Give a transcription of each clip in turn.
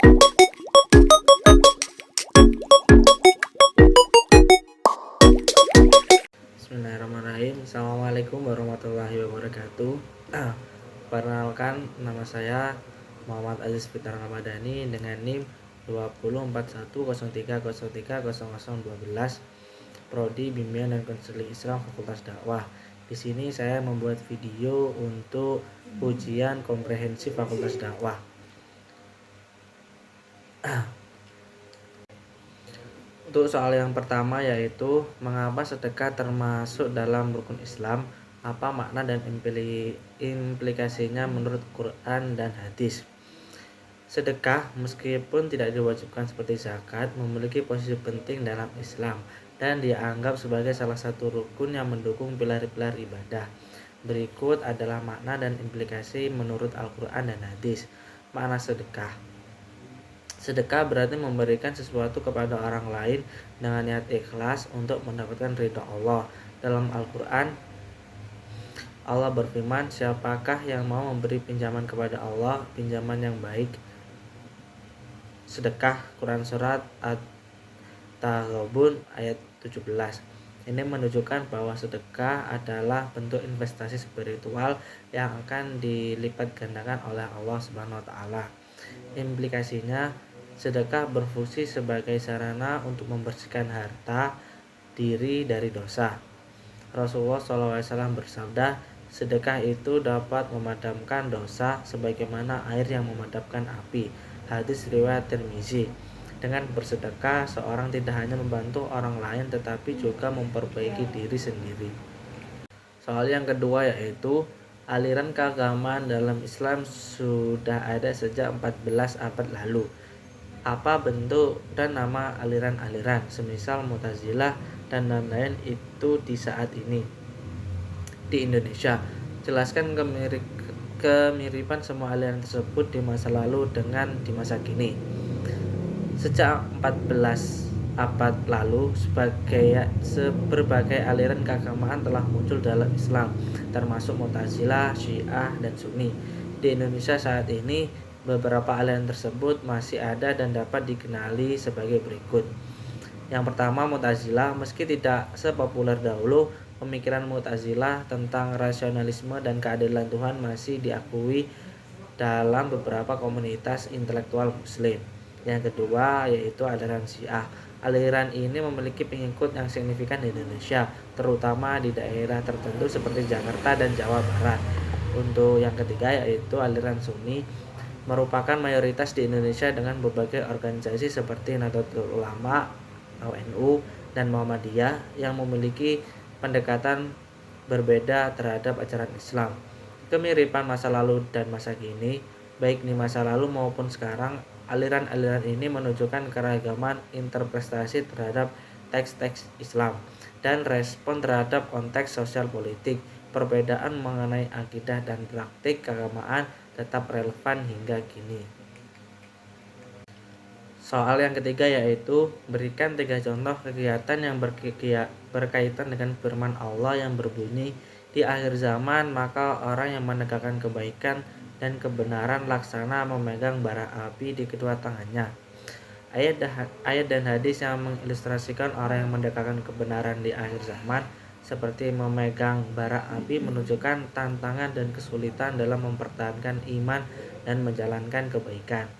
Bismillahirrahmanirrahim. Assalamualaikum warahmatullahi wabarakatuh. Perkenalkan, nama saya Muhammad Aziz Fitar Ramadhani dengan NIM 204103030012, Prodi Bimbingan dan Konseling Islam Fakultas Dakwah. Di sini saya membuat video untuk ujian komprehensif Fakultas Dakwah. Untuk soal yang pertama yaitu mengapa sedekah termasuk dalam rukun Islam, apa makna dan implikasinya menurut Quran dan hadis. Sedekah meskipun tidak diwajibkan seperti zakat memiliki posisi penting dalam Islam dan dianggap sebagai salah satu rukun yang mendukung pilar-pilar ibadah. Berikut adalah makna dan implikasi menurut Al-Quran dan hadis. Makna sedekah. Sedekah berarti memberikan sesuatu kepada orang lain dengan niat ikhlas untuk mendapatkan ridha Allah. Dalam Al-Quran, Allah berfirman, siapakah yang mau memberi pinjaman kepada Allah, pinjaman yang baik? Sedekah, Quran Surat At-Taghabun ayat 17. Ini menunjukkan bahwa sedekah adalah bentuk investasi spiritual yang akan dilipat gandakan oleh Allah Subhanahu wa taala. Implikasinya, sedekah berfungsi sebagai sarana untuk membersihkan harta diri dari dosa. Rasulullah SAW bersabda, sedekah itu dapat memadamkan dosa sebagaimana air yang memadamkan api. Hadis riwayat Tirmizi. Dengan bersedekah, seorang tidak hanya membantu orang lain tetapi juga memperbaiki diri sendiri. Soal yang kedua yaitu aliran keagamaan dalam Islam sudah ada sejak 14 abad lalu. Apa bentuk dan nama aliran-aliran, semisal Mu'tazilah dan lain-lain itu di saat ini di Indonesia? Jelaskan kemiripan semua aliran tersebut di masa lalu dengan di masa kini. Sejak 14 abad lalu, berbagai aliran keagamaan telah muncul dalam Islam, termasuk Mu'tazilah, Syiah, dan Sunni. Di Indonesia saat ini, beberapa aliran tersebut masih ada dan dapat dikenali sebagai berikut. Yang pertama, Mu'tazilah. Meski tidak sepopuler dahulu, pemikiran Mu'tazilah tentang rasionalisme dan keadilan Tuhan masih diakui dalam beberapa komunitas intelektual Muslim. Yang kedua yaitu aliran Syiah. Aliran ini memiliki pengikut yang signifikan di Indonesia, terutama di daerah tertentu seperti Jakarta dan Jawa Barat. Untuk yang ketiga yaitu aliran Sunni, merupakan mayoritas di Indonesia dengan berbagai organisasi seperti Nahdlatul Ulama, NU, dan Muhammadiyah yang memiliki pendekatan berbeda terhadap ajaran Islam. Kemiripan masa lalu dan masa kini, baik di masa lalu maupun sekarang, aliran-aliran ini menunjukkan keragaman interpretasi terhadap teks-teks Islam dan respon terhadap konteks sosial politik. Perbedaan mengenai akidah dan praktik keagamaan tetap relevan hingga kini. Soal yang ketiga yaitu berikan 3 contoh kegiatan yang berkaitan dengan firman Allah yang berbunyi, di akhir zaman maka orang yang menegakkan kebaikan dan kebenaran laksana memegang bara api di kedua tangannya. Ayat dan hadis yang mengilustrasikan orang yang menegakkan kebenaran di akhir zaman seperti memegang bara api menunjukkan tantangan dan kesulitan dalam mempertahankan iman dan menjalankan kebaikan.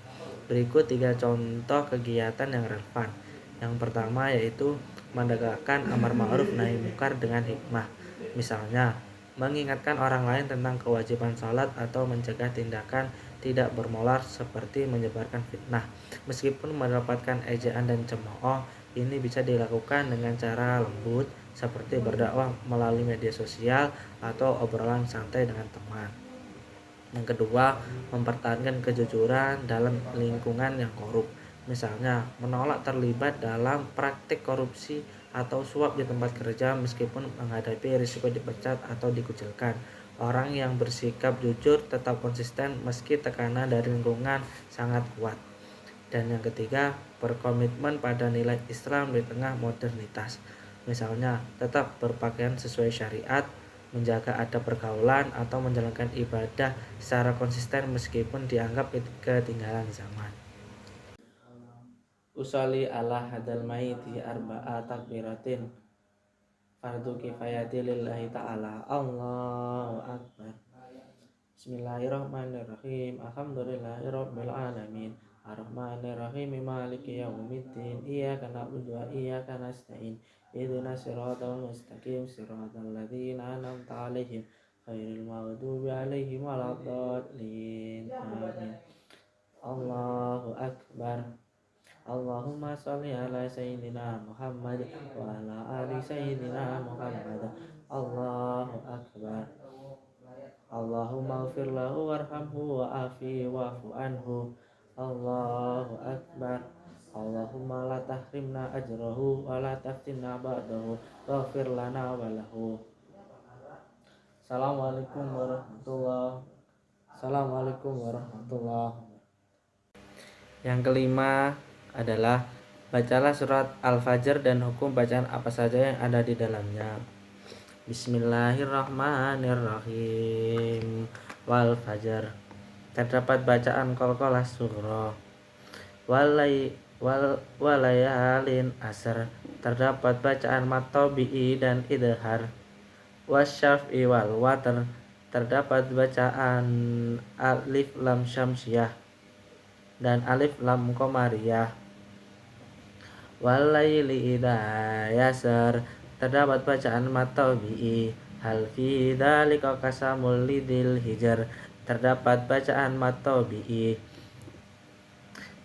Berikut 3 contoh kegiatan yang relevan. Yang pertama yaitu menegakkan amar ma'ruf nahi munkar dengan hikmah. Misalnya, mengingatkan orang lain tentang kewajiban salat atau mencegah tindakan tidak bermoral seperti menyebarkan fitnah. Meskipun mendapatkan ejaan dan cemooh, ini bisa dilakukan dengan cara lembut seperti berdakwah melalui media sosial atau obrolan santai dengan teman. Yang kedua, mempertahankan kejujuran dalam lingkungan yang korup. Misalnya, menolak terlibat dalam praktik korupsi atau suap di tempat kerja meskipun menghadapi risiko dipecat atau dikucilkan. Orang yang bersikap jujur tetap konsisten meski tekanan dari lingkungan sangat kuat. Dan yang ketiga, berkomitmen pada nilai Islam di tengah modernitas. Misalnya, tetap berpakaian sesuai syariat, menjaga adab pergaulan, atau menjalankan ibadah secara konsisten meskipun dianggap ketinggalan zaman. Usolli ala hadal maiti arba'a takbiratin fardu kifayati lillahi ta'ala. Allahu akbar. Bismillahirrahmanirrahim. Alhamdulillahi rabbil alamin. Ar-Rahmanirrahim. Maliki yaumiddin. Iyyaka na'budu wa iyyaka nasta'in. Ihdinas siratal mustaqim. Siratal ladzina an'amta 'alaihim ghairil maghdubi 'alaihim waladdallin. Amin. Allahu akbar. Allahumma sholli ala sayyidina Muhammad wa ala ali sayyidina Muhammad. Allahu akbar. Allahumma ighfir lahu warhamhu wa afi wa'fu anhu. Allahu akbar. Allahumma la tahrimna ajrahu wa la taftinna ba'dahu waghfir lana wa lahu. Assalamualaikum warahmatullahi Assalamualaikum warahmatullahi. Yang kelima adalah bacalah surat Al-Fajr dan hukum bacaan apa saja yang ada di dalamnya. Bismillahirrahmanirrahim. Wal fajr. Terdapat bacaan qalqalah sughra. Walayalin asr. Terdapat bacaan mat tabi'i dan idhar. Wasyaf'i wal watr. Terdapat bacaan alif lam syamsiyah dan alif lam qamariyah. Walaili idza yasar. Terdapat bacaan mat tabi'i. Hal fi dzalika qasamul lidil hijr. Terdapat bacaan mat tabi'i.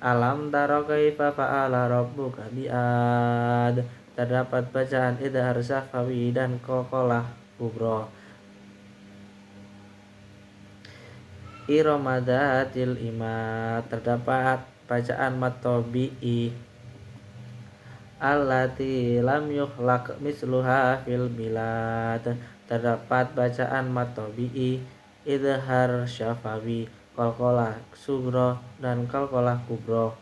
Alam tara kaifa fa'ala rabbuka bi'ad. Terdapat bacaan idhar syafawi dan qalqalah kubra. Iramadatil imad. Terdapat bacaan mat tabi'i. Allati lam yukhlaq misluha fil bilad. Terdapat bacaan mat tabi'i, idhar syafawi, qalqalah sughra dan qalqalah kubra.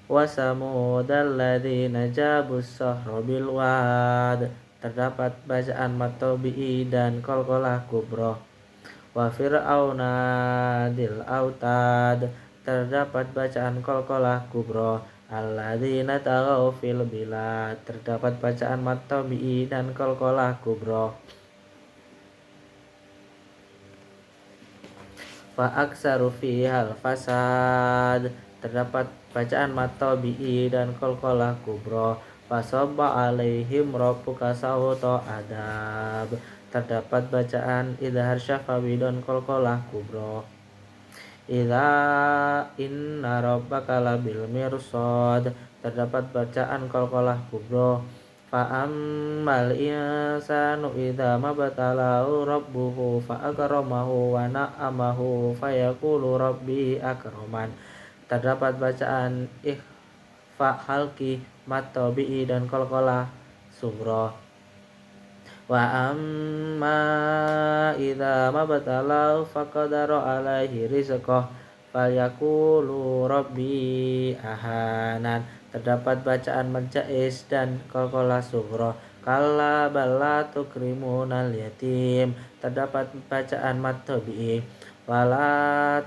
Wa samudal ladzina jabus sahra bil wad. Terdapat bacaan mat tabi'i dan qalqalah kubra. Wa fir'auna dil autad. Terdapat bacaan qalqalah kubra. Alladzina taghaw fil bilad. Terdapat bacaan mat tabi'i dan qalqalah kubra. Fa aksaru fihal fasad. Terdapat bacaan mat tabi'i dan qalqalah kubra. Fa sabba alaihim rabbuka sawta adab. Terdapat bacaan idhar syafawi dan qalqalah kubra. Idza inna rabbaka labil mirsad. Terdapat bacaan qalqalah kubra. Fa ammal insanu idza mabtalahu rabbuhu fa akramahu wa na'amahu fa yaqulu rabbi akraman. Terdapat bacaan ikhfa halqi mat tabi'i dan qalqalah sughra. Wa amma idza mabtalahu faqadara alaihi rizqah falyaqulu rabbi ahanan. Terdapat bacaan majais dan qalqalah sughra. Kalla bal la tukrimunal yatim. Terdapat bacaan mat tabi'i. Wala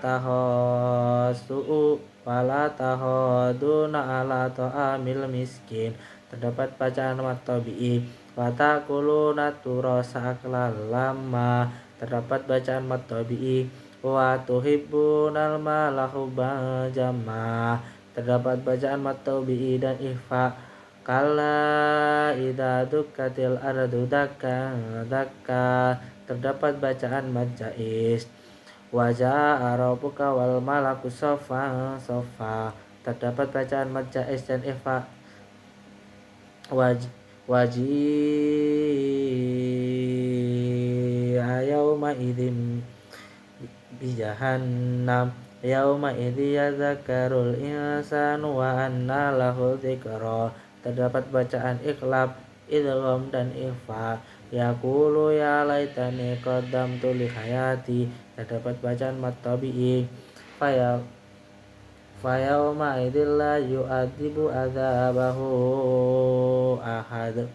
tahaduna ala ta'amil miskin. Terdapat bacaan mat tabi'i. Wa takuluna turasa aklan lamma. Terdapat bacaan mat tabi'i. Wa tuhibbunal mala hubban jamma. Terdapat bacaan mat tabi'i dan ikhfa. Kalla idza dukkatil ardu dakkan dakka. Terdapat bacaan mat jais. Wa jaa rabbuka wal malaku saffan saffa. Terdapat bacaan mat jais dan ikhfa. Waji'a yawma idzin bi jahannam. Yawma idzi yadhakkarul insanu wa anna lahu dzikra. Terdapat bacaan iqlab, idgham dan ikhfa. Yaqulu ya laitani qaddamtu li hayati. Terdapat bacaan mat tabi'i. Fayawma idzil la yu'adzibu adzabahu ahad.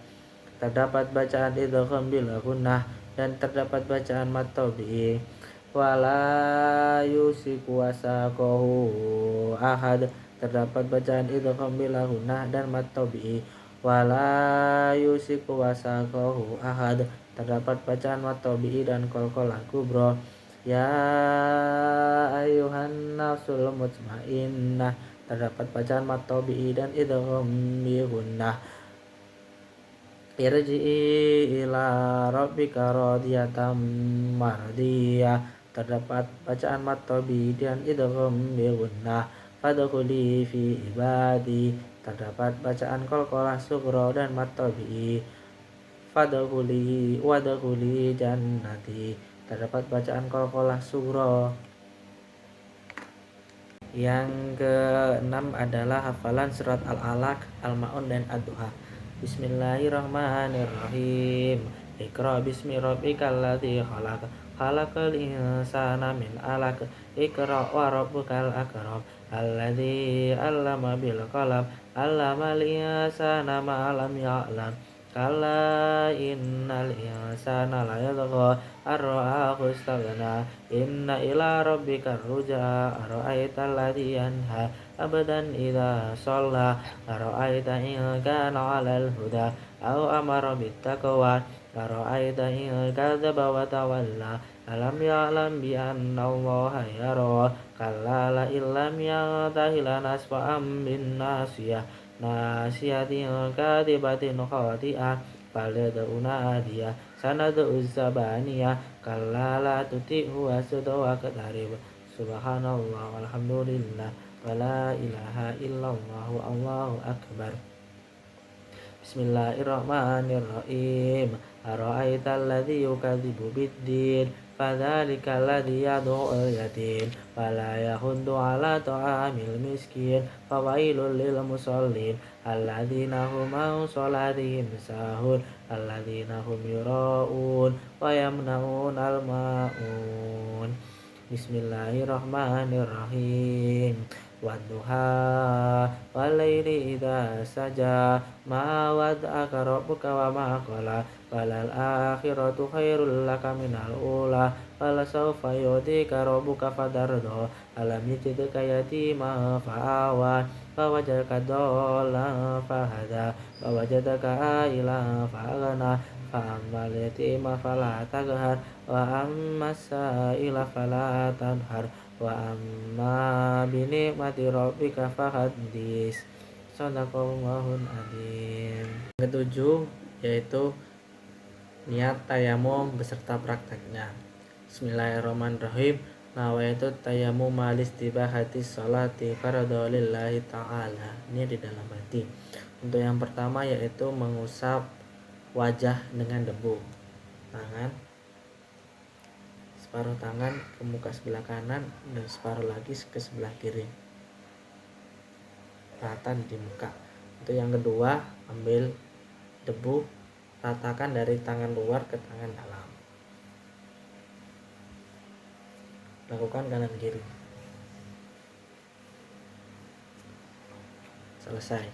Terdapat bacaan idgham bil gunnah dan terdapat bacaan mat tabi'i. wala yusiku wasaqahu ahad. Terdapat bacaan idgham bila gunnah dan mad tabi'i. Wala yusiku wasaqahu ahad. Terdapat bacaan mad tabi'i dan qalqalah kubra. Ya ayuhan nafsul mutmainnah. Terdapat bacaan mad tabi'i dan idgham bi gunnah. Irji'i ila rabbika radiyatan mardiyah. Terdapat bacaan mad tabi'i dan idgham bi gunnah. Fadkhuli fi ibadi. Terdapat bacaan qalqalah sughra dan mad tabi'i. Fadkhuli wadkhuli jannati. Terdapat bacaan qalqalah sughra. Yang keenam adalah hafalan surat Al-Alaq, Al-Ma'un dan Ad-Duha. Bismillahirrahmanirrahim. Iqra bismi rabbikal ladzi khalaq. Khalaqal insana min 'alaq. Iqra wa rabbukal akram. Alladzi 'allama bil qalam. 'Allamal insana ma lam ya'lam. Kalla innal insana layatgha ar-ra'ahu istaghna. Inna ila rabbika ruj'a. Ara'aital ladzi yanha abdan idza shalla. Ara'aita in kana 'alal huda aw amara bittaqwa. Ara'aita in kadzdzaba wa tawalla. Alam ya'lam bi anna Allaha yara. Kalla la illam yantahi lanasfa'an bin nasiyah. Nasiyatin kadibatin khati'ah. Falyad'u nadiyah. Sanad'u zabaniyah. Kalla la tuti'hu wasjud waqtarib. Subhanallah walhamdulillah wala ilaha illallah wallahu akbar. Bismillahirrahmanirrahim. Ara'aital ladzi yukadzibu biddin. Fadzalikal ladzi yad'ul yatim wala yahuddu 'ala ta'amil miskin. Fawailul lil musallin alladzina hum 'an shalatihim sahun. Alladzina hum yura'un wa yamna'unal ma'un. Bismillahirrahmanirrahim. Wadduha walaili idza saja. Ma wadda'aka rabbuka wa ma qala. Walal akhiratu khairul laka minal ula. Walasawfa yu'tika rabbuka fatarda. Alam yajidka yatima fa'awa. Fawajadaka dhallan fahada. Fawajadaka a'ilan fa'aghna. Fa'ammal yatima fala taqhar. Wa ammas sa'ila fala tanhar. Wa amma bi ni'mati rabbika fahaddits. Shadaqallahul adzim. Yang ketujuh yaitu niat tayamum beserta prakteknya. Bismillahirrahmanirrahim. Nawaitu tayamum malistibahati sholati fardhu lillahi ta'ala. Ini di dalam hati. Untuk yang pertama yaitu mengusap wajah dengan debu. Separuh tangan ke muka sebelah kanan dan separuh lagi ke sebelah kiri, rata di muka. Untuk yang kedua, ambil debu, ratakan dari tangan luar ke tangan dalam. Lakukan kanan kiri. Selesai.